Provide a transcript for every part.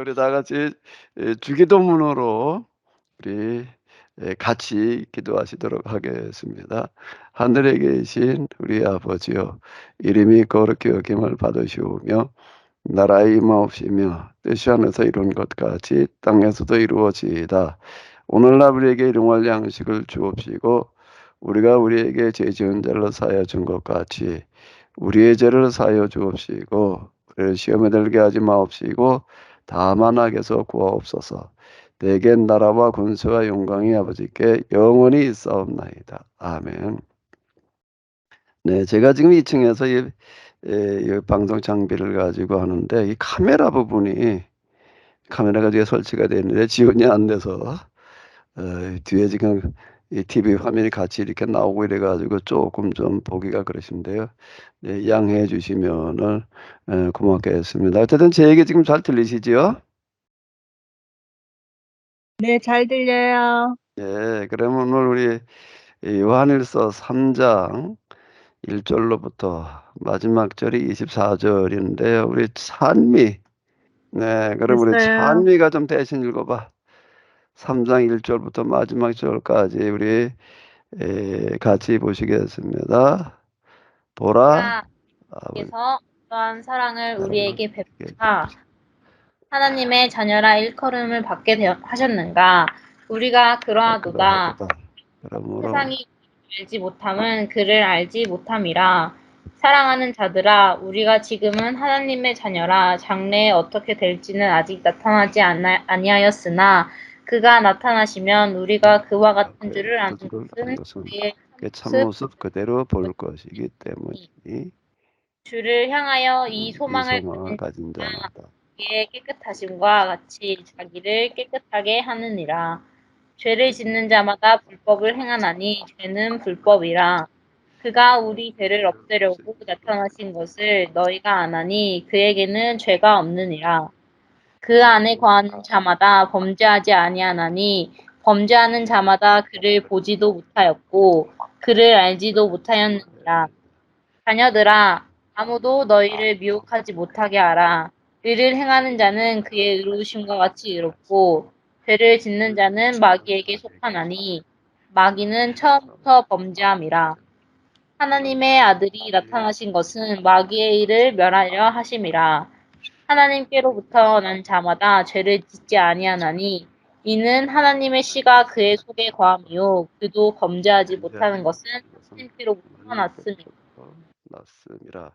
우리 다 같이 주기도문으로 우리 같이 기도하시도록 하겠습니다. 하늘에 계신 우리 아버지여, 이름이 거룩히 여김을 받으시오며 나라의 임하옵시며 뜻이 하늘에서 이룬 것 같이 땅에서도 이루어지이다. 오늘날 우리에게 일용할 양식을 주옵시고 우리가 우리에게 죄 지은 자를 사하여 준 것 같이 우리의 죄를 사하여 주옵시고 우리를 시험에 들게 하지 마옵시고 다만 악에서 구하옵소서. 내겐 나라와 권세와 영광이 아버지께 영원히 있사옵나이다. 아멘. 네, 제가 지금 2층에서 이 방송 장비를 가지고 하는데 이 카메라 부분이 카메라가 뒤에 설치가 되어 있는데 지원이 안 돼서 뒤에 지금 이 TV 화면이 같이 이렇게 나오고 이래 가지고 조금 좀 보기가 그러신데요. 네, 양해해 주시면은 고맙겠습니다. 어쨌든 제 얘기 지금 잘 들리시지요? 네, 잘 들려요. 예. 그러면 오늘 우리 이 요한일서 3장 1 절로부터 마지막 절이 24 절인데요. 우리 찬미, 네, 그럼 우리 됐어요. 찬미가 좀 대신 읽어 봐. 3장 1 절부터 마지막 절까지 우리 같이 보시겠습니다. 보라, 보라, 아버지 께서 어떠한 사랑을 사랑을 우리에게 우리에게 베푸사 하나님의 자녀라 일컬음을 받게 하셨는가? 우리가 그러하도다. 그러하도다. 그러므로 세상이 알지 못함은 그를 알지 못함이라. 사랑하는 자들아, 우리가 지금은 하나님의 자녀라 장래에 어떻게 될지는 아직 나타나지 아니하였으나 그가 나타나시면 우리가 그와 같은 줄을 아는 것은 그의 그 참모습 참모습 그대로 볼 것이기 때문이니 주를 향하여 이 이 소망을 소망을 가진 가진 자마다 자의 깨끗하심과 같이 자기를 깨끗하게 하느니라. 죄를 짓는 자마다 불법을 행하나니 죄는 불법이라. 그가 우리 죄를 없애려고 나타나신 것을 너희가 아나니 그에게는 죄가 없느니라. 그 안에 거하는 자마다 범죄하지 아니하나니 범죄하는 자마다 그를 보지도 못하였고 그를 알지도 못하였느니라. 자녀들아, 아무도 너희를 미혹하지 못하게 하라. 의를 행하는 자는 그의 의로우심과 같이 의롭고 죄를 짓는 자는 마귀에게 속하나니 마귀는 처음부터 범죄함이라. 하나님의 아들이 나타나신 것은 마귀의 일을 멸하려 하심이라. 하나님께로부터 난 자마다 죄를 짓지 아니하나니 이는 하나님의 씨가 그의 속에 거함이요 그도 범죄하지 못하는 것은 하나님께로부터 났음이라. 났음이라.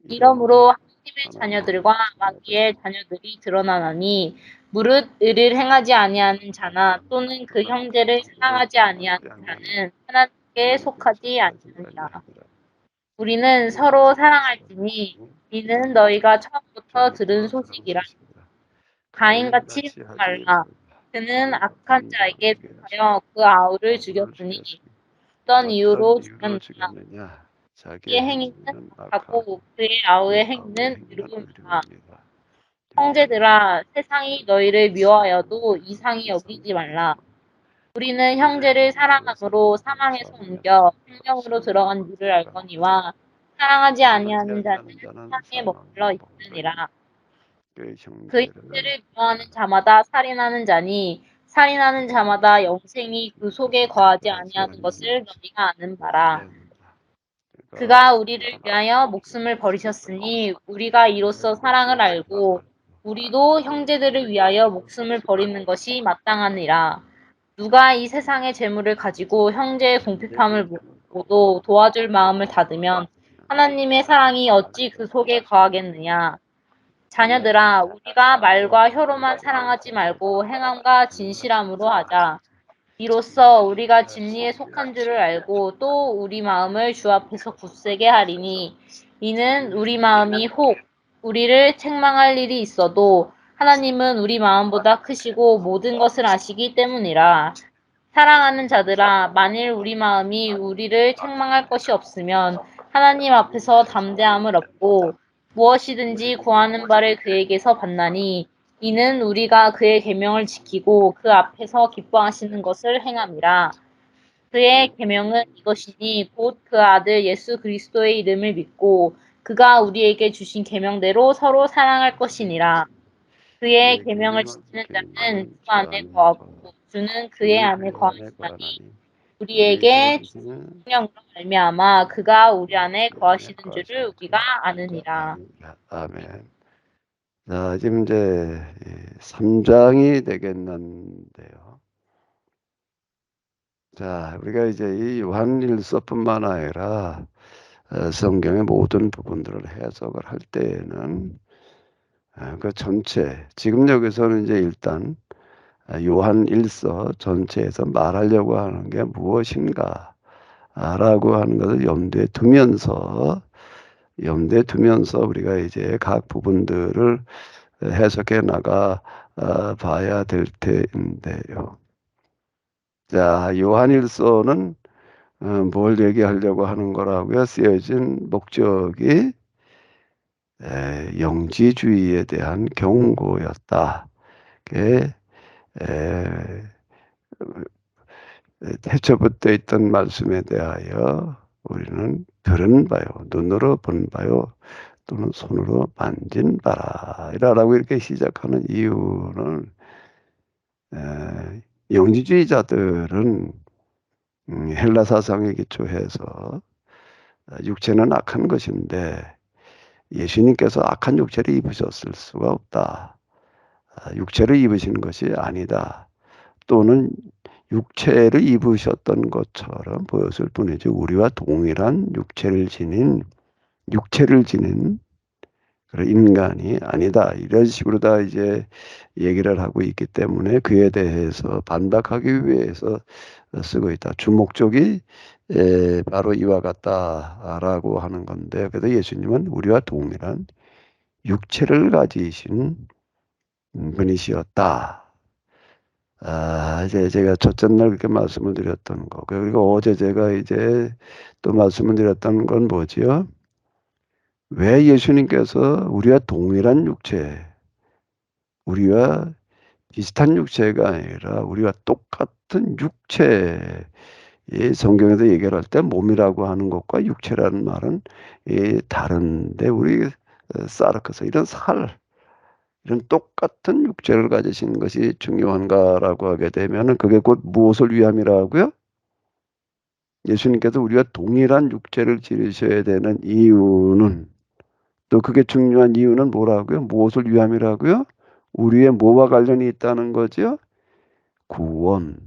이러므로 하나님의 하나님의 자녀들과 마귀의 자녀들이 드러나나니 무릇 의를 행하지 아니하는 자나 또는 그 형제를 사랑하지 아니하는 자는 하나님께 속하지 아니하니라. 우리는 서로 사랑할지니 이는 너희가 처음부터 들은 소식이라. 가인같이 하지 말라. 그는 악한 자에게 속하여 그 아우를 죽였으니 어떤 이유로 죽였느냐. 자기의 그의 행위는 행위는 악하고 악하고 그의 아우의 그의 아우의 행위는 행위는 의로움이라. 의로움이라. 형제들아, 세상이 너희를 미워하여도 이상히 여기지 말라. 우리는 형제를 사랑함으로 사망에서 옮겨 생명으로 들어간 줄을 알거니와 사랑하지 아니하는 자는 사망에 머물러 있느니라. 그 그 형제를 형제를 미워하는 자마다 살인하는 자니 살인하는 자마다 영생이 그 속에 거하지 아니하는 것을 너희가 아는 바라. 그가 우리를 위하여 목숨을 버리셨으니 우리가 이로써 사랑을 알고 우리도 형제들을 위하여 목숨을 버리는 것이 마땅하니라. 누가 이 세상의 재물을 가지고 형제의 궁핍함을 보고도 도와줄 마음을 닫으면 하나님의 사랑이 어찌 그 속에 거하겠느냐. 자녀들아, 우리가 말과 혀로만 사랑하지 말고 행함과 진실함으로 하자. 이로써 우리가 진리에 속한 줄을 알고 또 우리 마음을 주 앞에서 굳세게 하리니 이는 우리 마음이 혹 우리를 책망할 일이 있어도 하나님은 우리 마음보다 크시고 모든 것을 아시기 때문이라. 사랑하는 자들아, 만일 우리 마음이 우리를 책망할 것이 없으면 하나님 앞에서 담대함을 얻고 무엇이든지 구하는 바를 그에게서 받나니 이는 우리가 그의 계명을 지키고 그 앞에서 기뻐하시는 것을 행함이라. 그의 계명은 이것이니 곧 그 아들 예수 그리스도의 이름을 믿고 그가 우리에게 주신 계명대로 서로 사랑할 것이니라. 그의 계명을 지키는 자는 주 안에 거하고 주는 그의 안에 거하시나니 우리에게 주신 성령으로 말미암아 그가 우리 안에 거하시는 줄을 우리가 아느니라. 아멘. 자, 지금 이제 3장이 되겠는데요. 자, 우리가 이제 이 요한일서뿐만 아니라 성경의 모든 부분들을 해석을 할 때에는 그 전체, 지금 여기서는 이제 일단 요한일서 전체에서 말하려고 하는 게 무엇인가 라고 하는 것을 염두에 두면서 우리가 이제 각 부분들을 해석해 나가 봐야 될 텐데요. 자, 요한일서는 뭘 얘기하려고 하는 거라고요? 쓰여진 목적이 영지주의에 대한 경고였다. 그게 태초부터 있던 말씀에 대하여 우리는 들은 바요, 눈으로 본 바요, 또는 손으로 만진 바라. 이라고 이렇게 시작하는 이유는 영지주의자들은 헬라 사상에 기초해서 육체는 악한 것인데 예수님께서 악한 육체를 입으셨을 수가 없다. 육체를 입으신 것이 아니다. 또는 육체를 입으셨던 것처럼 보였을 뿐이지 우리와 동일한 육체를 지닌 그런 인간이 아니다. 이런 식으로 다 이제 얘기를 하고 있기 때문에 그에 대해서 반박하기 위해서 쓰고 있다. 주목적이 바로 이와 같다라고 하는 건데, 그래서 예수님은 우리와 동일한 육체를 가지신 분이시었다. 이제 제가 첫째 날 그렇게 말씀을 드렸던 거. 그리고 어제 제가 이제 또 말씀을 드렸던 건 뭐지요? 왜 예수님께서 우리와 동일한 육체, 우리와 비슷한 육체가 아니라 우리가 똑같은 육체, 이 성경에서 얘기를 할 때 몸이라고 하는 것과 육체라는 말은 다른데 우리 사르크스 이런 똑같은 육체를 가지신 것이 중요한가라고 하게 되면은 그게 곧 무엇을 위함이라고요? 예수님께서 우리와 동일한 육체를 지르셔야 되는 이유는 또 그게 중요한 이유는 뭐라고요? 무엇을 위함이라고요? 우리의 뭐와 관련이 있다는 거죠? 구원.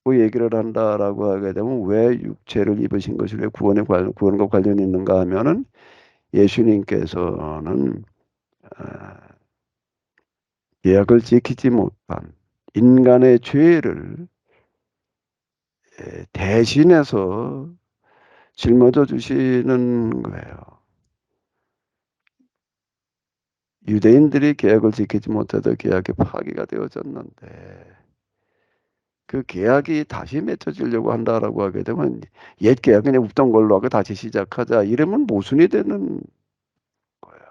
그 얘기를 한다라고 하게 되면 왜 육체를 입으신 것이 왜 구원과 관련이 있는가 하면은 예수님께서는 계약을 지키지 못한 인간의 죄를 대신해서 짊어져 주시는 거예요. 유대인들이 계약을 지키지 못해서 계약이 파기가 되어졌는데 그 계약이 다시 맺혀지려고 한다라고 하게 되면 옛 계약 그냥 없던 걸로 하고 다시 시작하자 이러면 모순이 되는 거예요.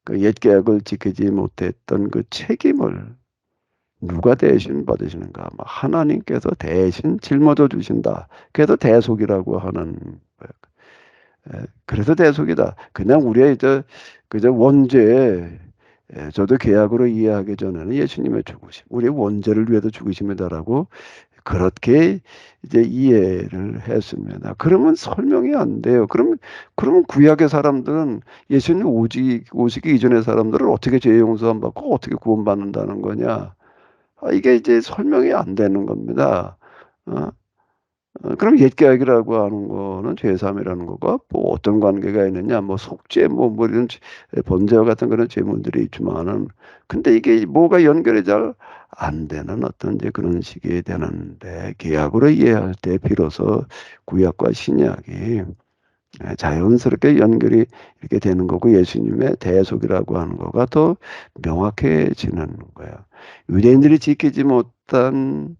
그 옛 계약을 지키지 못했던 그 책임을 누가 대신 받으시는가? 하나님께서 대신 짊어져 주신다. 그래서 대속이라고 하는 거예요. 그래서 대속이다. 그냥 우리의 그저 원죄, 저도 계약으로 이해하기 전에는 예수님의 죽으심, 우리의 원죄를 위해서 죽으심이다라고 그렇게 이제 이해를 했습니다. 그러면 설명이 안 돼요. 그러면 구약의 사람들은 예수님 오시기 이전의 사람들은 어떻게 죄 용서 안 받고 어떻게 구원받는다는 거냐? 이게 이제 설명이 안 되는 겁니다. 어? 그럼 옛 계약이라고 하는 거는 죄사함이라는 거가 뭐 어떤 관계가 있느냐, 뭐 속죄, 뭐 이런 범죄와 같은 그런 죄문들이 있지만은, 근데 이게 뭐가 연결이 잘 안 되는 어떤 이제 그런 식이 되는데, 계약으로 이해할 때 비로소 구약과 신약이 자연스럽게 연결이 이렇게 되는 거고, 예수님의 대속이라고 하는 거가 더 명확해지는 거예요. 유대인들이 지키지 못한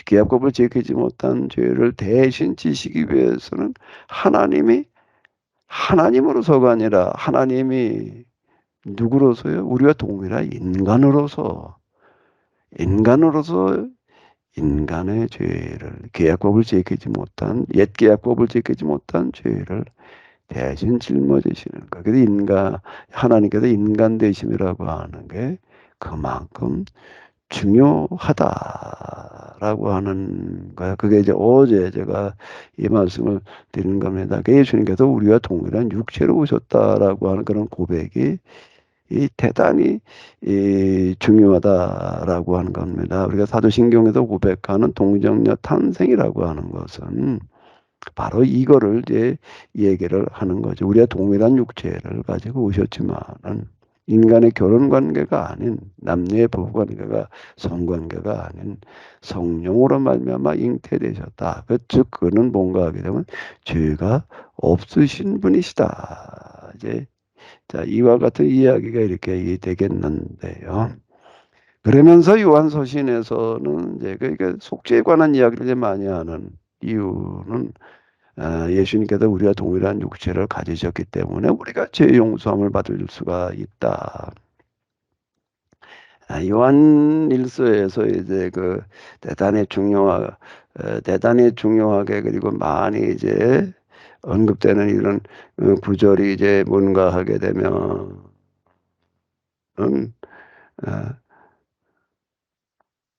계약법을 지키지 못한 죄를 대신 지시기 위해서는 하나님이 하나님으로서가 아니라 하나님이 누구로서요? 우리와 동일한 인간으로서 인간의 죄를 옛 계약법을 지키지 못한 죄를 대신 짊어지시는 거. 그래서 하나님께서 인간 되심이라고 하는 게 그만큼 중요하다라고 하는 거야. 그게 이제 어제 제가 이 말씀을 드린 겁니다. 예수님께서 우리와 동일한 육체로 오셨다라고 하는 그런 고백이 대단히 중요하다라고 하는 겁니다. 우리가 사도신경에서 고백하는 동정녀 탄생이라고 하는 것은 바로 이거를 이제 얘기를 하는 거죠. 우리가 동일한 육체를 가지고 오셨지만은 인간의 결혼 관계가 아닌 남녀의 부부 관계가 성관계가 아닌 성령으로 말미암아 잉태되셨다. 즉 그는 뭔가 하게 되면 죄가 없으신 분이시다. 이제 자 이와 같은 이야기가 이렇게 되겠는데요. 그러면서 요한서신에서는 이제 그러니까 속죄에 관한 이야기를 이제 많이 하는 이유는 예수님께서 우리와 동일한 육체를 가지셨기 때문에 우리가 죄 용서함을 받을 수가 있다. 요한 일서에서 이제 그 대단히 중요하게 그리고 많이 이제 언급되는 이런 구절이 이제 뭔가 하게 되면 어,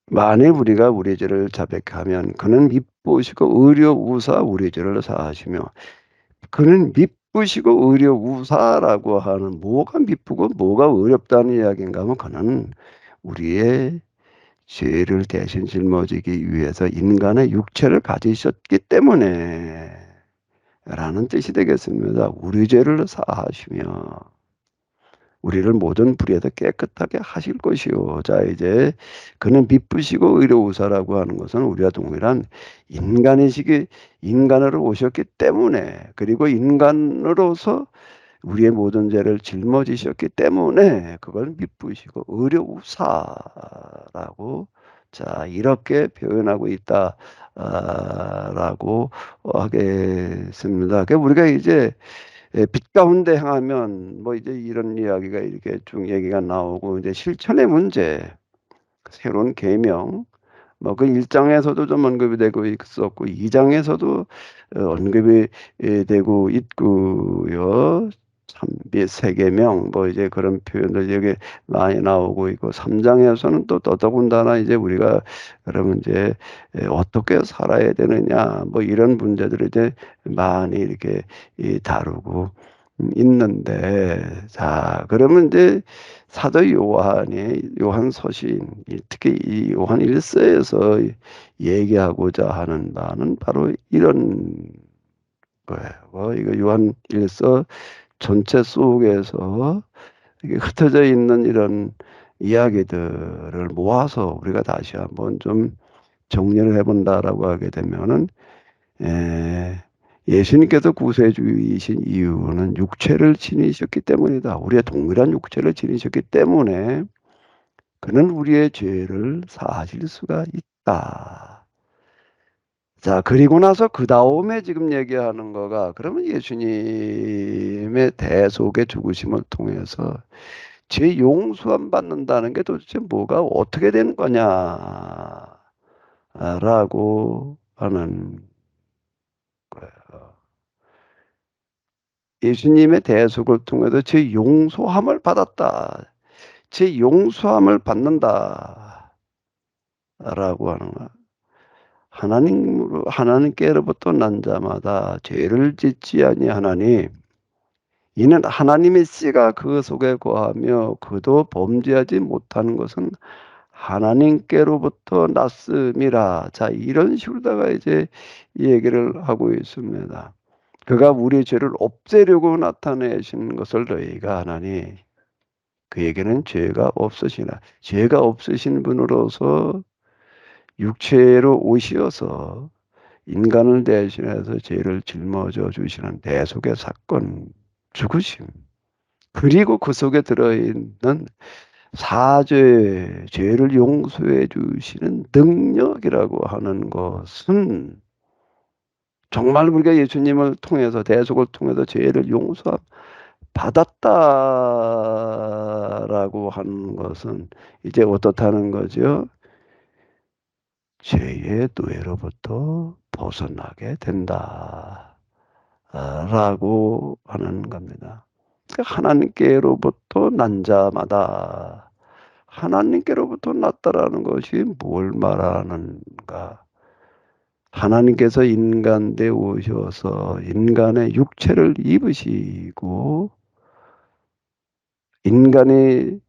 만일 우리가 우리 죄를 자백하면 그는 미쁘시고 의로우사 우리 죄를 사하시며 그는 미쁘시고 의로우사라고 하는 뭐가 미쁘고 뭐가 의롭다는 이야기인가 하면 그는 우리의 죄를 대신 짊어지기 위해서 인간의 육체를 가지셨기 때문에 라는 뜻이 되겠습니다. 우리 죄를 사하시며 우리를 모든 불의에서 깨끗하게 하실 것이요. 자, 이제 그는 미쁘시고 의로우사라고 하는 것은 우리와 동일한 인간으로 오셨기 때문에 그리고 인간으로서 우리의 모든 죄를 짊어지셨기 때문에 그걸 미쁘시고 의로우사라고 자, 이렇게 표현하고 있다라고 하겠습니다. 그러니까 우리가 이제 빛 가운데 행하면 뭐 이제 이런 이야기가 이렇게 쭉 얘기가 나오고 이제 실천의 문제, 새로운 계명, 뭐 그 1장에서도 좀 언급이 되고 있었고 2장에서도 언급이 되고 있고요. 참비 세계명 뭐 이제 그런 표현들 여기 많이 나오고 있고 3장에서는 또 더더군다나 이제 우리가 그러면 이제 어떻게 살아야 되느냐 뭐 이런 문제들을 이제 많이 이렇게 다루고 있는데 자 그러면 이제 사도 요한서신 특히 이 요한 1서에서 얘기하고자 하는 바는 바로 이런 거예요. 이거 요한 1서 전체 속에서 이게 흩어져 있는 이런 이야기들을 모아서 우리가 다시 한번 좀 정리를 해본다라고 하게 되면은 예수님께서 구세주이신 이유는 육체를 지니셨기 때문이다. 우리의 동일한 육체를 지니셨기 때문에 그는 우리의 죄를 사하실 수가 있다. 자, 그리고 나서 그 다음에 지금 얘기하는 거가 그러면 예수님의 대속의 죽으심을 통해서 죄 용서함 받는다는 게 도대체 뭐가 어떻게 되는 거냐라고 하는 거예요. 예수님의 대속을 통해서 제 용서함을 받았다. 제 용서함을 받는다라고 하는 거야. 하나님께로부터 난 자마다 죄를 짓지 아니하나니 이는 하나님의 씨가 그 속에 거하며 그도 범죄하지 못하는 것은 하나님께로부터 났음이라. 자, 이런 식으로다가 이제 얘기를 하고 있습니다. 그가 우리 죄를 없애려고 나타내신 것을 너희가 하나니 그에게는 죄가 없으시나 죄가 없으신 분으로서 육체로 오시어서 인간을 대신해서 죄를 짊어져 주시는 대속의 사건 죽으심 그리고 그 속에 들어있는 사죄 죄를 용서해 주시는 능력이라고 하는 것은 정말 우리가 예수님을 통해서 대속을 통해서 죄를 용서 받았다라고 하는 것은 이제 어떻다는 거죠? 죄의 노예로부터 벗어나게 된다라고 라고 하는 겁니다. 하나님께로부터 난 자마다, 하나님께로부터 났다라는 것이 뭘 말하는가? 하나님께서 인간대 오셔서 인간의 육체를 입으시고 인간이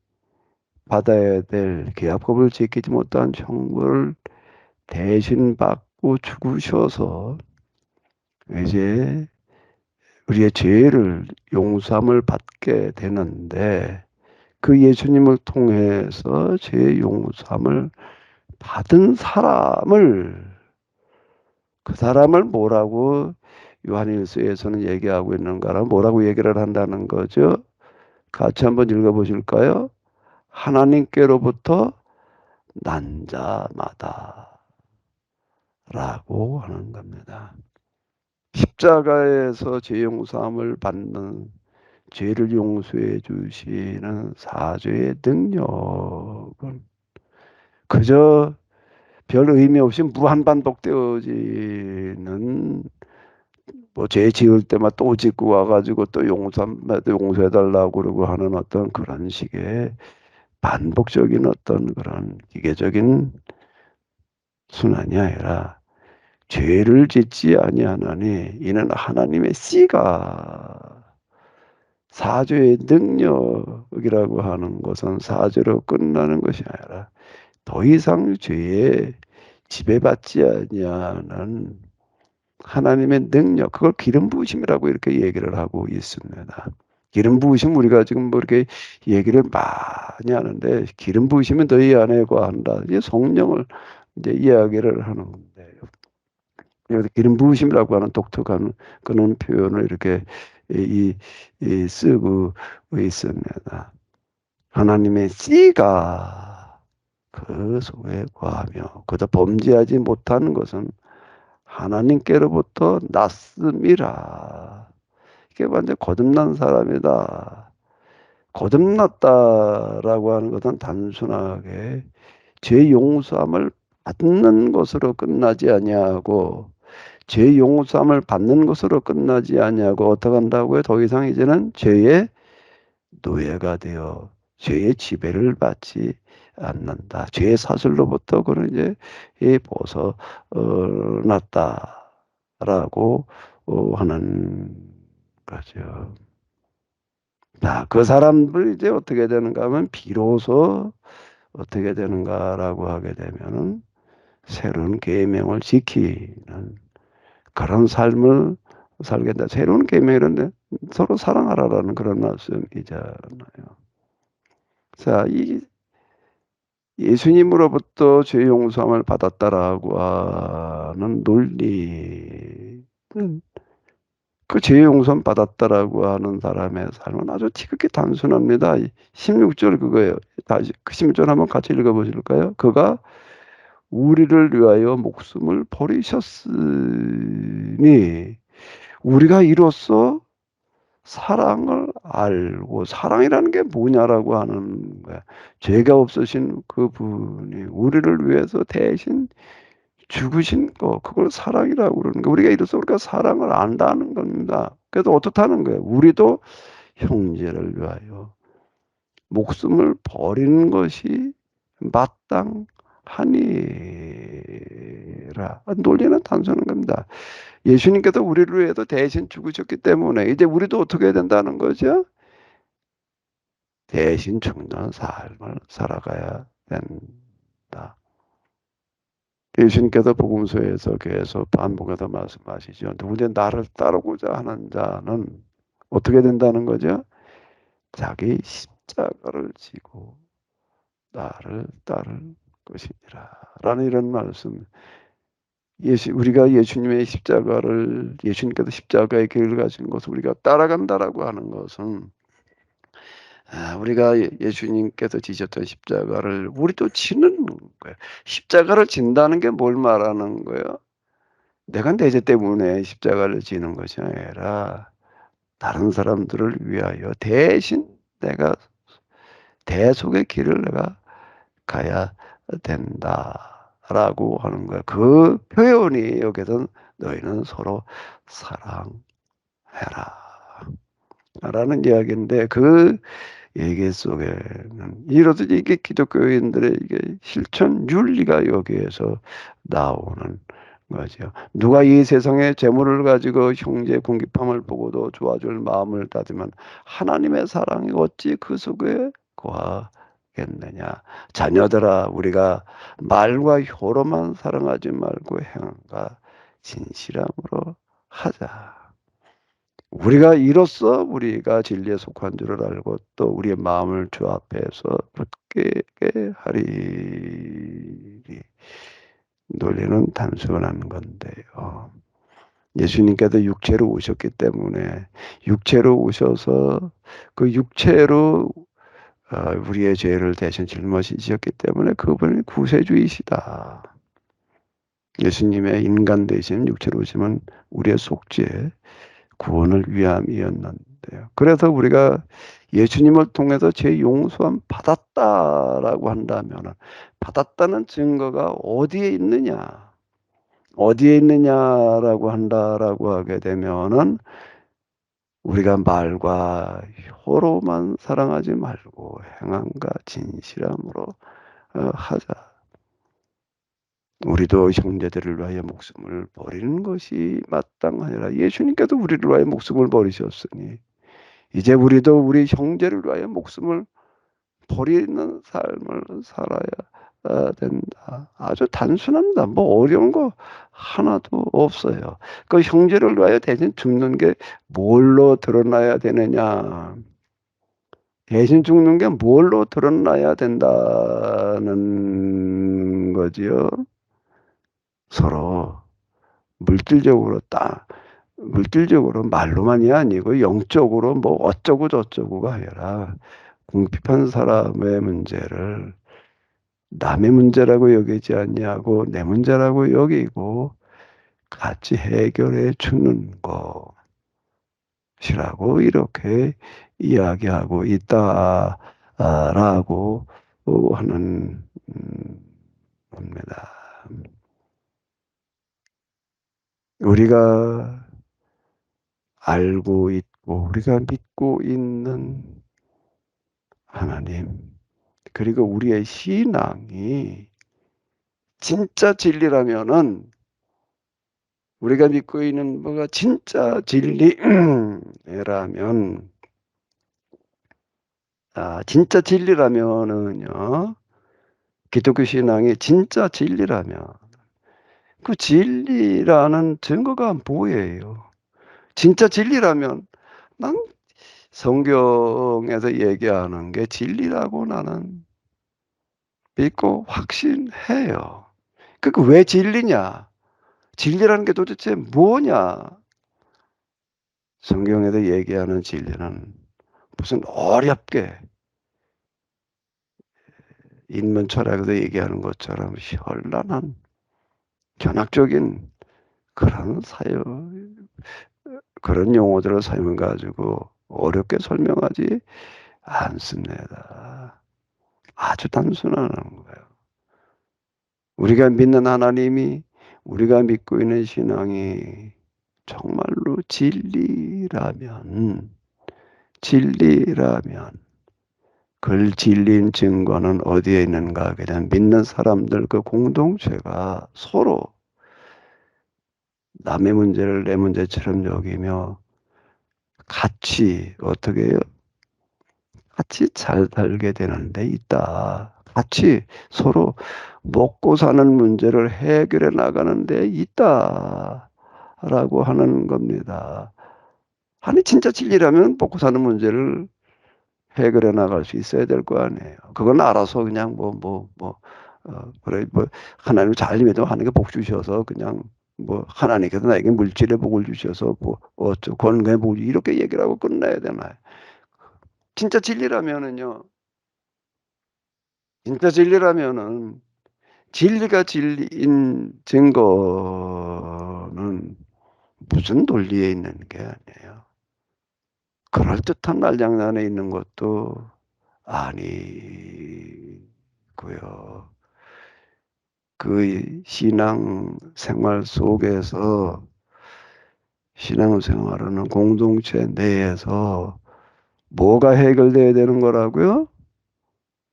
받아야 될 계약법을 지키지 못한 형벌을 대신 받고 죽으셔서 이제 우리의 죄를 용서함을 받게 되는데, 그 예수님을 통해서 죄 용서함을 받은 그 사람을 뭐라고 요한일서에서는 얘기하고 있는가라, 뭐라고 얘기를 한다는 거죠? 같이 한번 읽어보실까요? 하나님께로부터 난 자마다 라고 하는 겁니다. 십자가에서 죄 용서함을 받는, 죄를 용서해 주시는 사죄의 능력은 그저 별 의미 없이 무한 반복되어지는, 뭐 죄 지을 때만 또 짓고 와가지고 또 용서해달라고 그러고 하는 어떤 그런 식의 반복적인 어떤 그런 기계적인 순환이 아니라, 죄를 짓지 아니하나니 이는 하나님의 씨가, 사죄의 능력이라고 하는 것은 사죄로 끝나는 것이 아니라 더 이상 죄에 지배받지 아니하는 하나님의 능력, 그걸 기름 부으심이라고 이렇게 얘기를 하고 있습니다. 기름 부으심, 우리가 지금 뭐 이렇게 얘기를 많이 하는데, 기름 부으심은 너희 안에 거한다, 이제 성령을 이제 이야기를 하는 건데요. 여기서 기름 부으심이라고 하는 독특한 그런 표현을 이렇게 쓰고 있습니다. 하나님의 씨가 그 속에 거하며 그저 범죄하지 못하는 것은 하나님께로부터 났음이라. 이게 완전 거듭난 사람이다. 거듭났다라고 하는 것은 단순하게 죄 용서함을 받는 것으로 끝나지 아니하고, 죄 용서함을 받는 것으로 끝나지 아니하고 어떻게 한다고요? 더 이상 이제는 죄의 노예가 되어 죄의 지배를 받지 않는다. 죄의 사슬로부터 그는 이제 벗어났다라고 하는 거죠. 자, 그 사람들이 이제 어떻게 되는가 하면, 비로소 어떻게 되는가라고 하게 되면은 새로운 계명을 지키는 그런 삶을 살게 된다. 새로운 계명이란데 서로 사랑하라라는 그런 말씀이잖아요. 자, 이 예수님으로부터 죄 용서함을 받았다라고 하는 논리는, 그 죄 용서함 받았다라고 하는 사람의 삶은 아주 지극히 단순합니다. 16절 그거예요. 다시 그 16절 한번 같이 읽어보실까요? 그가 우리를 위하여 목숨을 버리셨으니, 우리가 이로써 사랑을 알고, 사랑이라는 게 뭐냐라고 하는 거야. 죄가 없으신 그분이 우리를 위해서 대신 죽으신 거, 그걸 사랑이라고 그러는 거야. 우리가 이로써 우리가 사랑을 안다는 겁니다. 그래서 어떻다는 거예요? 우리도 형제를 위하여 목숨을 버리는 것이 마땅하니라. 논리는 단순한 겁니다. 예수님께서 우리를 위해서 대신 죽으셨기 때문에 이제 우리도 어떻게 해야 된다는 거죠? 대신 죽는 삶을 살아가야 된다. 예수님께서 복음서에서 계속 반복해서 말씀하시죠. 누구든지 나를 따르고자 하는 자는 어떻게 된다는 거죠? 자기 십자가를 지고 나를 따를 것이니라 라는 이런 말씀. 우리가 예수님께서 십자가의 길을 가신 것을 우리가 따라간다라고 하는 것은, 우리가 예수님께서 지셨던 십자가를 우리도 지는 거예요. 십자가를 진다는 게 뭘 말하는 거예요? 내가 내 죄 때문에 십자가를 지는 것이 아니라 다른 사람들을 위하여 대신 내가 대속의 길을 내가 가야 된다라고 하는 거야. 그 표현이 여기서 너희는 서로 사랑하라. 해라 라는 이야기인데, 그 얘기 속에는 이렇듯 이게 기독교인들의 이게 실천 윤리가 여기에서 나오는 거죠. 누가 이 세상의 재물을 가지고 형제 궁핍함을 보고도 도와줄 마음을 다지만 하나님의 사랑이 어찌 그 속에 거하겠느냐. 자녀들아, 우리가 말과 혀로만 사랑하지 말고 행함과 진실함으로 하자. 우리가 이로써 우리가 진리에 속한 줄을 알고 또 우리의 마음을 주 앞에서 굳게 하리니. 논리는 단순한 건데요. 예수님께서 육체로 오셨기 때문에 육체로 오셔서 그 육체로 우리의 죄를 대신 짊어지셨기 때문에 그분이 구세주이시다. 예수님의 인간 대신 육체로 오시면 우리의 속죄, 구원을 위함이었는데요. 그래서 우리가 예수님을 통해서 죄 용서함 받았다라고 한다면 받았다는 증거가 어디에 있느냐? 어디에 있느냐라고 한다라고 하게 되면은 우리가 말과 혀로만 사랑하지 말고 행함과 진실함으로 하자. 우리도 형제들을 위하여 목숨을 버리는 것이 마땅하니라. 예수님께도 우리를 위하여 목숨을 버리셨으니 이제 우리도 우리 형제를 위하여 목숨을 버리는 삶을 살아야 된다. 아주 단순합니다. 뭐 어려운 거 하나도 없어요. 그 형제를 위하여 대신 죽는 게 뭘로 드러나야 되느냐? 대신 죽는 게 뭘로 드러나야 된다는 거지요. 서로 물질적으로 말로만이 아니고 영적으로 뭐 어쩌고 저쩌고가 아니라 궁핍한 사람의 문제를 남의 문제라고 여기지 않냐고 내 문제라고 여기고 같이 해결해 주는 것이라고 이렇게 이야기하고 있다라고 하는 겁니다. 우리가 알고 있고 우리가 믿고 있는 하나님, 그리고 우리의 신앙이 진짜 진리라면은 우리가 믿고 있는 뭐가 진짜 진리라면 진짜 진리라면은요, 기독교 신앙이 진짜 진리라면 그 진리라는 증거가 뭐예요? 진짜 진리라면 난 성경에서 얘기하는 게 진리라고 나는 믿고 확신해요. 그러니까 왜 진리냐? 진리라는 게 도대체 뭐냐? 성경에서 얘기하는 진리는 무슨 어렵게 인문 철학에서 얘기하는 것처럼 현란한 견학적인 그런 용어들을 사용해 가지고 어렵게 설명하지 않습니다. 아주 단순한 거예요. 우리가 믿는 하나님이, 우리가 믿고 있는 신앙이 정말로 진리라면 그 진리인 증거는 어디에 있는가? 그냥 믿는 사람들 그 공동체가 서로 남의 문제를 내 문제처럼 여기며 같이 어떻게 해요? 같이 잘 살게 되는 데 있다. 같이 서로 먹고 사는 문제를 해결해 나가는 데 있다라고 하는 겁니다. 아니 진짜 진리라면 먹고 사는 문제를 해결해 나갈 수 있어야 될 거 아니에요. 그건 알아서 그냥 그래 하나님 잘 믿으면 하나님께 복 주셔서 그냥 하나님께서 나에게 물질의 복을 주셔서 어쩌고 건강의 복을 이렇게 얘기를 하고 끝내야 되나요? 진짜 진리라면은요. 진짜 진리라면은 진리가 진리인 증거는 무슨 논리에 있는 게 아니에요. 그럴듯한 말장난에 있는 것도 아니고요. 그 신앙 생활 속에서 신앙생활하는 공동체 내에서 뭐가 해결돼야 되는 거라고요?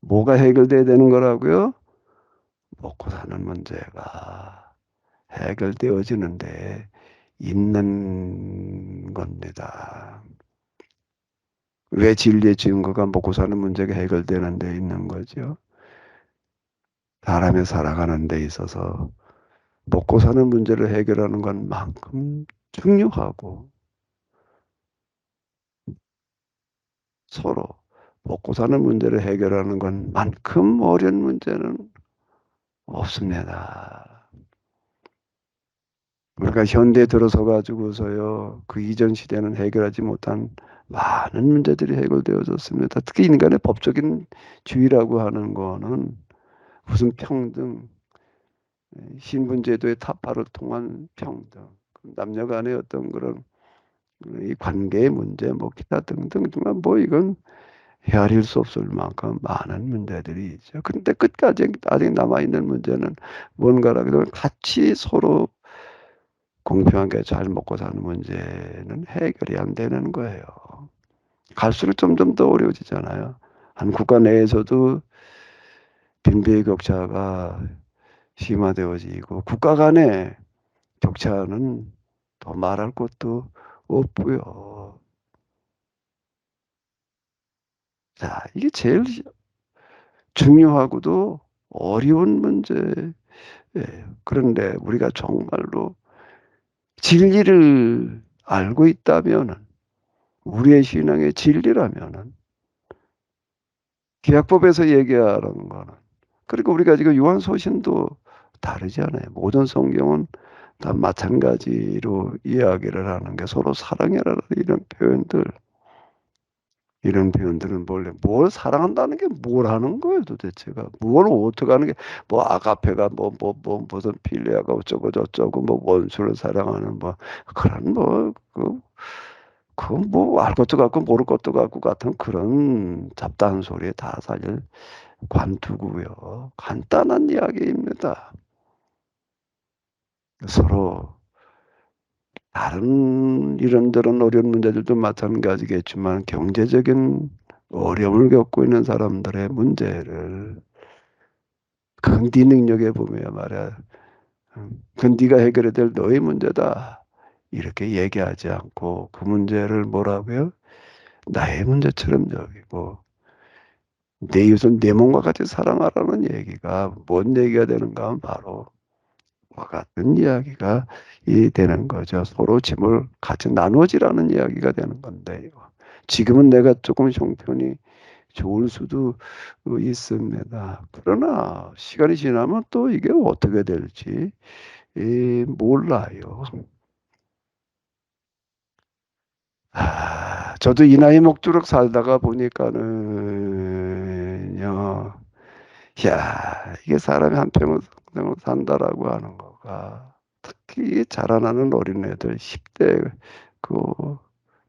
뭐가 해결돼야 되는 거라고요? 먹고 사는 문제가 해결되어지는데 있는 겁니다. 왜 진리의 증거가 먹고 사는 문제가 해결되는 데 있는 거죠? 사람이 살아가는 데 있어서 먹고 사는 문제를 해결하는 것만큼 중요하고 서로 먹고 사는 문제를 해결하는 것만큼 어려운 문제는 없습니다. 우리가 현대에 들어서 가지고서요, 그 이전 시대는 해결하지 못한 많은 문제들이 해결되어졌습니다. 특히 인간의 법적인 주의라고 하는 거는 무슨 평등, 신분제도의 타파를 통한 평등, 남녀 간의 어떤 그런 이 관계의 문제, 뭐 기타 등등 정말 뭐 이건 헤아릴 수 없을 만큼 많은 문제들이 있죠. 근데 끝까지 아직 남아있는 문제는 뭔가라고 하면 같이 서로 공평하게 잘 먹고 사는 문제는 해결이 안 되는 거예요. 갈수록 점점 더 어려워지잖아요. 한 국가 내에서도 빈부의 격차가 심화되어지고 국가 간의 격차는 더 말할 것도 없고요. 자, 이게 제일 중요하고도 어려운 문제예요. 그런데 우리가 정말로 진리를 알고 있다면은, 우리의 신앙의 진리라면은, 구약법에서 얘기하는 거는, 그리고 우리가 지금 요한서신도 다르지 않아요. 모든 성경은 다 마찬가지로 이야기를 하는 게 서로 사랑해라 이런 표현들은 뭘 사랑한다는 게 뭘 하는 거예요, 도대체가. 뭘 어떻게 하는 게, 뭐, 아가페가 무슨 필레아가 어쩌고 저쩌고, 뭐, 원수를 사랑하는, 뭐, 그런, 그건 뭐, 알 것도 같고, 모를 것도 같고, 같은 그런 잡다한 소리에 다 사실 관두고요. 간단한 이야기입니다. 서로, 다른 이런저런 어려운 문제들도 마찬가지겠지만 경제적인 어려움을 겪고 있는 사람들의 문제를 네 능력에 보면 말이야. 그건 네가 해결해야 될 너의 문제다. 이렇게 얘기하지 않고 그 문제를 뭐라고요? 나의 문제처럼 여기고 내 이웃을 내 몸과 같이 사랑하라는 얘기가 뭔 얘기가 되는가 하면 바로 와 같은 이야기가 되는 거죠. 서로 짐을 같이 나누어지라는 이야기가 되는 건데요. 지금은 내가 조금 형편이 좋을 수도 있습니다. 그러나 시간이 지나면 또 이게 어떻게 될지 몰라요. 저도 이 나이 먹도록 살다가 보니까는요, 야, 이게 사람이 한평을 산다라고 하는 거가 특히 자라나는 어린애들, 10대 그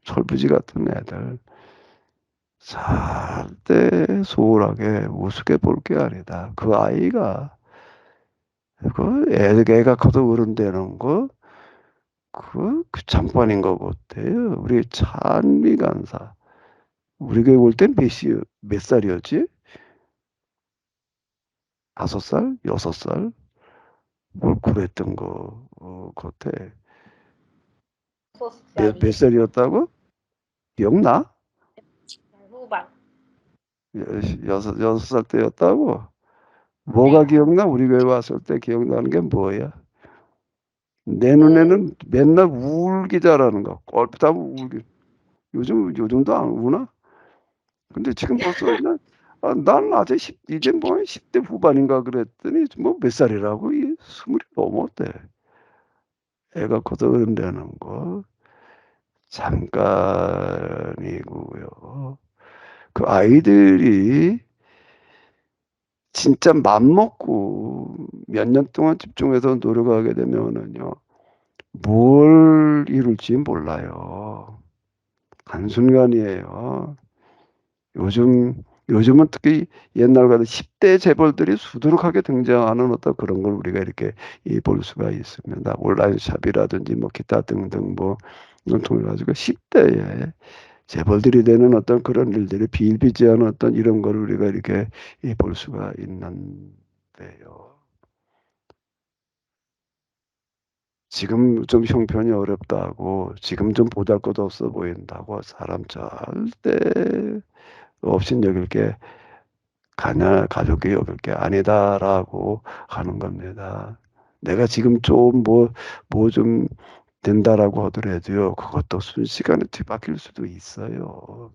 철부지 같은 애들 절대 소홀하게 우습게 볼 게 아니다. 그 아이가 애가 커도 어른 되는 거 그 잠깐인 것 같아요. 우리 찬미 간사 우리 교회 올 땐 몇 살이었지? 5살? 6살? 뭘 그랬던 거 같아. 몇 6살이 살이었다고? 기억나? 후반. 6살 때였다고? 뭐가 네. 기억나? 우리 교회 왔을 때 기억나는 게 뭐야? 내 그 눈에는 맨날 울기 잘하는 거. 꼴핏하면 울기. 요즘도 안 우나? 근데 지금 벌써 난 아직 이제 뭐 10대 후반인가 그랬더니 뭐 몇 살이라고? 20이 넘었대. 애가 커서 어른되는 거. 잠깐이고요. 그 아이들이 진짜 맘먹고 몇 년 동안 집중해서 노력하게 되면은요, 뭘 이룰지 몰라요. 한순간이에요. 요즘 요즘은 특히 옛날과는 10대 재벌들이 수두룩하게 등장하는 어떤 그런 걸 우리가 이렇게 볼 수가 있습니다. 온라인 샵이라든지 뭐 기타 등등 뭐 이걸 통해 가지고 10대에 재벌들이 되는 어떤 그런 일들이 비일비재한 어떤 이런 거를 우리가 이렇게 볼 수가 있는데요. 지금 좀 형편이 어렵다고, 지금 좀 보잘것없어 보인다고 사람 절대 없인 여길 게 가볍게 여길 게 아니다라고 하는 겁니다. 내가 지금 좀 뭐 좀 된다라고 하더라도요, 그것도 순식간에 뒤바뀔 수도 있어요.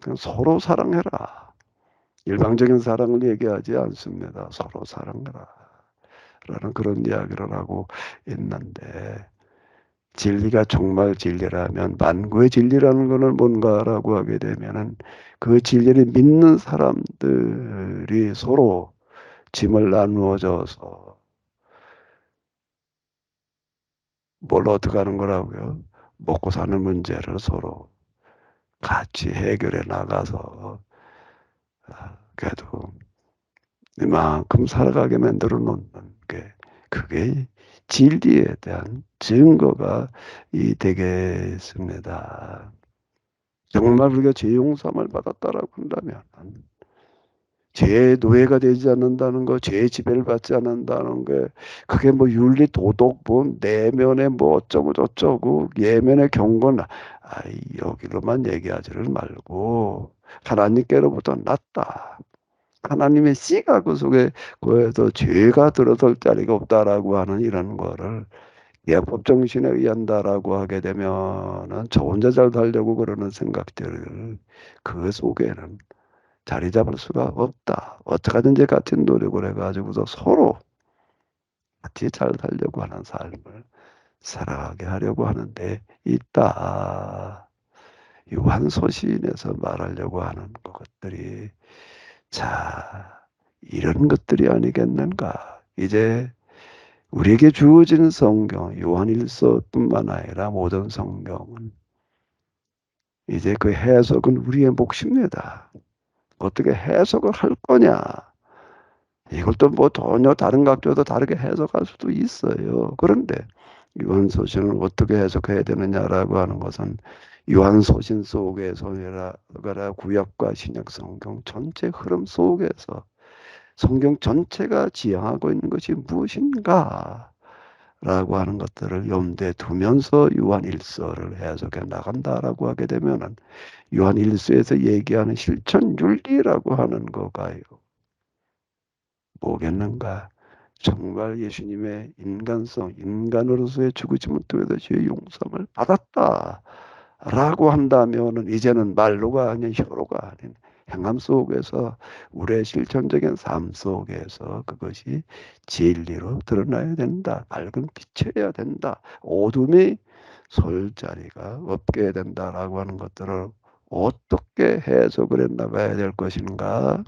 그냥 서로 사랑해라. 일방적인 사랑을 얘기하지 않습니다. 서로 사랑해라. 라는 그런 이야기를 하고 있는데, 진리가 정말 진리라면, 만구의 진리라는 거는 뭔가라고 하게 되면은 그 진리를 믿는 사람들이 서로 짐을 나누어져서 뭘 어떻게 하는 거라고요? 먹고 사는 문제를 서로 같이 해결해 나가서 그래도 이만큼 살아가게 만들어 놓는 게, 그게 진리에 대한 증거가 되겠습니다. 정말 우리가 죄 용서함을 받았다라고 한다면 죄의 노예가 되지 않는다는 거, 죄의 지배를 받지 않는다는 게, 그게 뭐 윤리, 도덕, 뭐 내면의 뭐 어쩌고 저쩌고 예면의 경건, 여기로만 얘기하지를 말고 하나님께로부터 났다. 하나님의 씨가 그 속에 거에서 죄가 들어설 자리가 없다라고 하는 이런 거를 예법 정신에 의한다라고 하게 되면은 저 혼자 잘 살려고 그러는 생각들을 그 속에는 자리 잡을 수가 없다. 어떻게든지 같은 노력을 해가지고서 서로 같이 잘 살려고 하는 삶을 살아가게 하려고 하는데 있다. 요한서신에서 말하려고 하는 것들이, 자, 이런 것들이 아니겠는가. 이제 우리에게 주어진 성경, 요한일서뿐만 아니라 모든 성경은 이제 그 해석은 우리의 몫입니다. 어떻게 해석을 할 거냐. 이걸 또 뭐 전혀 다른 각도에서 다르게 해석할 수도 있어요. 그런데 요한서신을 어떻게 해석해야 되느냐라고 하는 것은 요한서신 속에서라 구약과 신약 성경 전체 흐름 속에서 성경 전체가 지향하고 있는 것이 무엇인가 라고 하는 것들을 염두에 두면서 요한일서를 해석해 나간다라고 하게 되면은 요한일서에서 얘기하는 실천 윤리라고 하는 거가요, 뭐겠는가? 정말 예수님의 인간성, 인간으로서의 죽으심을 통해서 죄의 용서를 받았다라고 한다면은 이제는 말로가 아닌 혀로가 아닌 행함 속에서 우리의 실천적인 삶 속에서 그것이 진리로 드러나야 된다. 밝은 빛이어야 된다. 어둠이 설 자리가 없게 된다라고 하는 것들을 어떻게 해석을 해 나가야 될 것인가?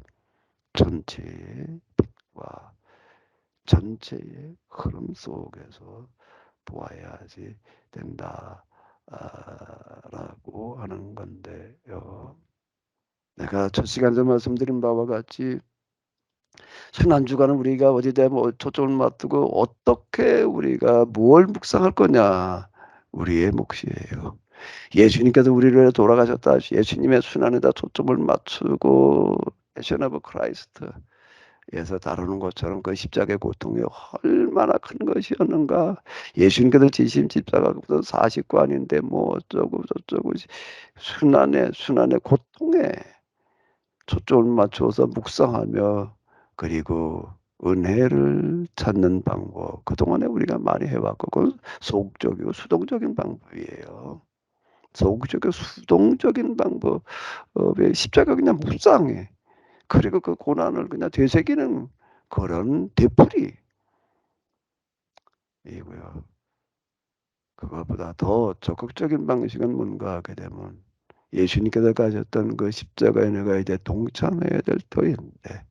전체의 빛과 전체의 흐름 속에서 보아야지 된다. 라고 하는 건데요. 내가 첫 시간에 말씀드린 바와 같이 순환주간은 우리가 어디다 뭐 초점을 맞추고 어떻게 우리가 뭘 묵상할 거냐, 우리의 몫이에요. 예수님께서 우리를 위해 돌아가셨다. 예수님의 순환에다 초점을 맞추고 패션 오브 크라이스트 에서 다루는 것처럼 그 십자가의 고통이 얼마나 큰 것이었는가. 예수님께서 지신 십자가부터 40관인데 뭐 어쩌고 저쩌고 순환의 고통에 초점을 맞춰서 묵상하며, 그리고 은혜를 찾는 방법, 그동안에 우리가 많이 해왔고 그건 소극적이고 수동적인 방법이에요. 소극적이고 수동적인 방법에 십자가 그냥 묵상해. 그리고 그 고난을 그냥 되새기는 그런 되풀이이고요. 그것보다 더 적극적인 방식은 뭔가 하게 되면 예수님께서 가셨던 그 십자가에 내가 이제 동참해야 될 터인데,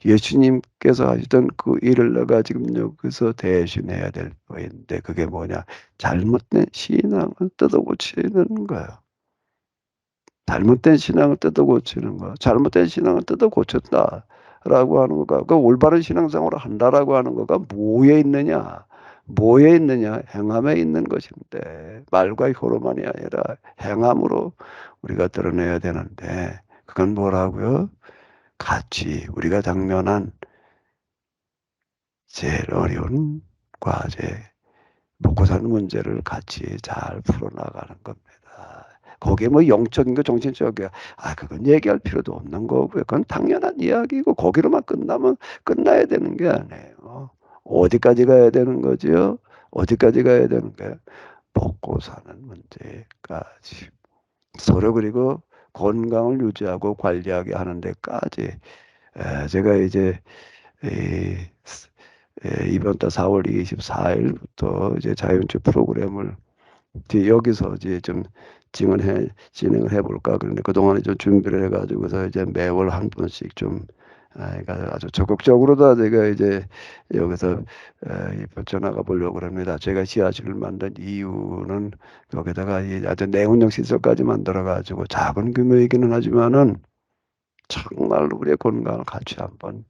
예수님께서 하시던 그 일을 내가 지금 여기서 대신해야 될 터인데, 그게 뭐냐? 잘못된 신앙을 뜯어고치는 거예요. 잘못된 신앙을 뜯어 고치는 거, 잘못된 신앙을 뜯어 고쳤다라고 하는 거가, 그 올바른 신앙생활을 한다라고 하는 거가 뭐에 있느냐? 뭐에 있느냐? 행함에 있는 것인데, 말과 혀로만이 아니라 행함으로 우리가 드러내야 되는데, 그건 뭐라고요? 같이 우리가 당면한 제일 어려운 과제, 먹고 사는 문제를 같이 잘 풀어나가는 겁니다. 거기에 뭐 영적인 거, 정신적이야. 그건 얘기할 필요도 없는 거고요. 그건 당연한 이야기고, 거기로만 끝나면 끝나야 되는 게 아니에요. 어디까지 가야 되는 거지요? 어디까지 가야 되는 거예요? 먹고 사는 문제까지. 서로 그리고 건강을 유지하고 관리하게 하는 데까지. 제가 이제 이번 달 4월 24일부터 이제 자연주 프로그램을 이제 여기서 이제 좀 진행을 해볼까. 그런데 그동안에 좀 준비를 해가지고서 이제 매월 한 번씩 좀, 그러니까 아주 적극적으로다 제가 이제 여기서 이번 전화가 보려고 합니다. 제가 지하실을 만든 이유는 거기다가 이 아주 내운형 시설까지 만들어가지고 작은 규모이기는 하지만은 정말 우리의 건강을 같이 한번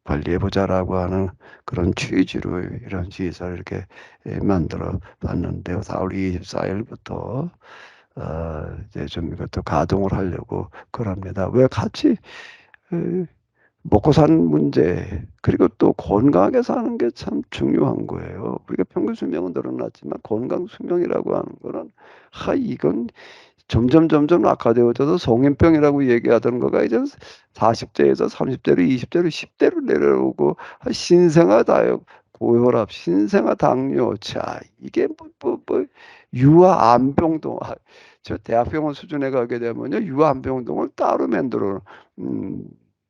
관리해보자라고 하는 그런 취지로 이런 시설을 이렇게 만들어 봤는데요. 4월 24일부터 이제 좀 이것도 가동을 하려고 그럽니다. 왜 같이 에, 먹고 사는 문제, 그리고 또 건강하게 사는 게 참 중요한 거예요. 우리가 평균 수명은 늘어났지만 건강 수명이라고 하는 거는 이건 점점 악화되어져서 성인병이라고 얘기하던 거가 이제 40대에서 30대로 20대로 10대로 내려오고, 신생아 다요 고혈압, 신생아 당뇨, 자 이게 유아암병동, 저 대학병원 수준에 가게 되면요 유아암병동을 따로 만들어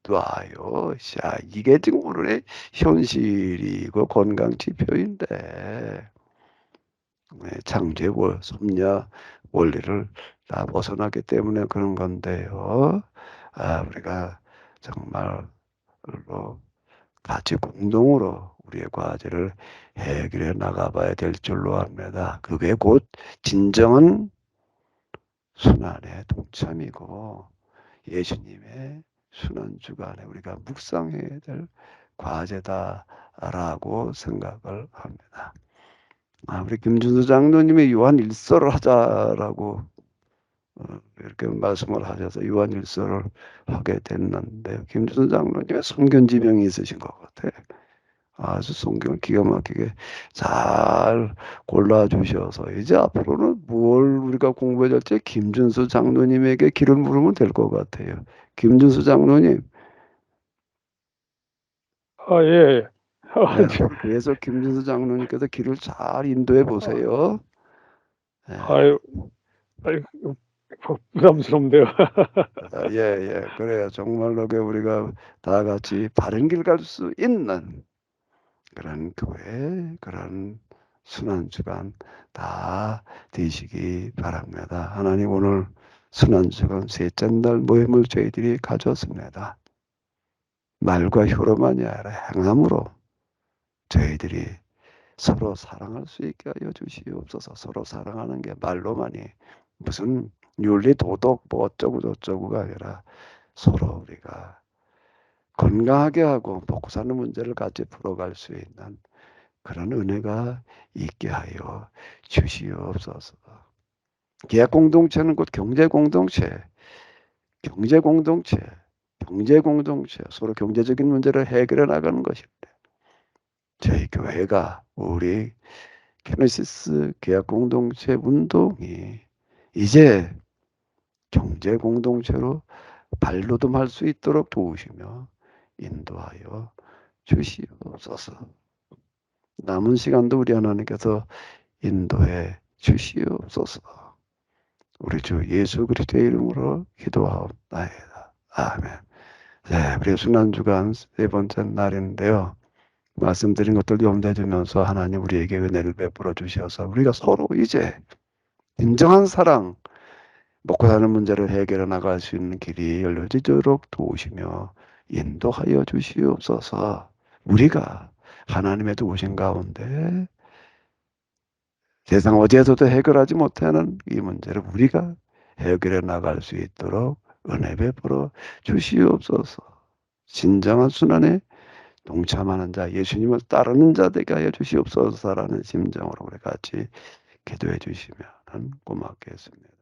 놔요. 자 이게 지금 오늘의 현실이고 건강 지표인데, 창조의 섭리와 원리를 다 벗어나기 때문에 그런 건데요. 우리가 정말로 같이 공동으로 우리의 과제를 해결해 나가봐야 될 줄로 압니다. 그게 곧 진정한 순환의 동참이고 예수님의 순환 주간에 우리가 묵상해야 될 과제다라고 생각을 합니다. 우리 김준수 장로님이 요한 일서를 하자라고 이렇게 말씀을 하셔서 요한 일서를 하게 됐는데, 김준수 장로님의 성견지명이 있으신 것 같아요. 아주 성경을 기가 막히게 잘 골라주셔서 이제 앞으로는 뭘 우리가 공부해야 될지 김준수 장로님에게 길을 물으면 될 것 같아요. 김준수 장로님, 예. 네, 계속 김준수 장로님께서 길을 잘 인도해 보세요. 네. 아유, 부담스럽네요. 예. 그래요. 정말로 우리가 다 같이 바른 길 갈 수 있는 그런 교회, 그런 순환주간 다 되시기 바랍니다. 하나님, 오늘 순환주간 셋째 날 모임을 저희들이 가졌습니다. 말과 혀로만이 아니라 행함으로 저희들이 서로 사랑할 수 있게 하여 주시옵소서. 서로 사랑하는 게 말로만이 무슨 윤리 도덕 뭐 어쩌고 저쩌고가 아니라 서로 우리가 건강하게 하고 먹고 사는 문제를 같이 풀어갈 수 있는 그런 은혜가 있게 하여 주시옵소서. 계약 공동체는 곧 경제 공동체, 서로 경제적인 문제를 해결해 나가는 것인데, 저희 교회가 우리 케네시스 계약 공동체 운동이 이제 경제 공동체로 발돋움할 수 있도록 도우시며 인도하여 주시옵소서. 남은 시간도 우리 하나님께서 인도해 주시옵소서. 우리 주 예수 그리스도의 이름으로 기도하옵나이다. 아멘. 네, 우리 순환주간 세 번째 날인데요. 말씀드린 것들 염두에 두면서 하나님 우리에게 은혜를 베풀어 주셔서 우리가 서로 이제 진정한 사랑, 먹고 사는 문제를 해결해 나갈 수 있는 길이 열려지도록 도우시며 인도하여 주시옵소서. 우리가 하나님의 도우신 가운데 세상 어디에서도 해결하지 못하는 이 문제를 우리가 해결해 나갈 수 있도록 은혜 베풀어 주시옵소서. 진정한 순환에 동참하는 자, 예수님을 따르는 자 되게 하여 주시옵소서라는 심정으로 우리 같이 기도해 주시면 고맙겠습니다.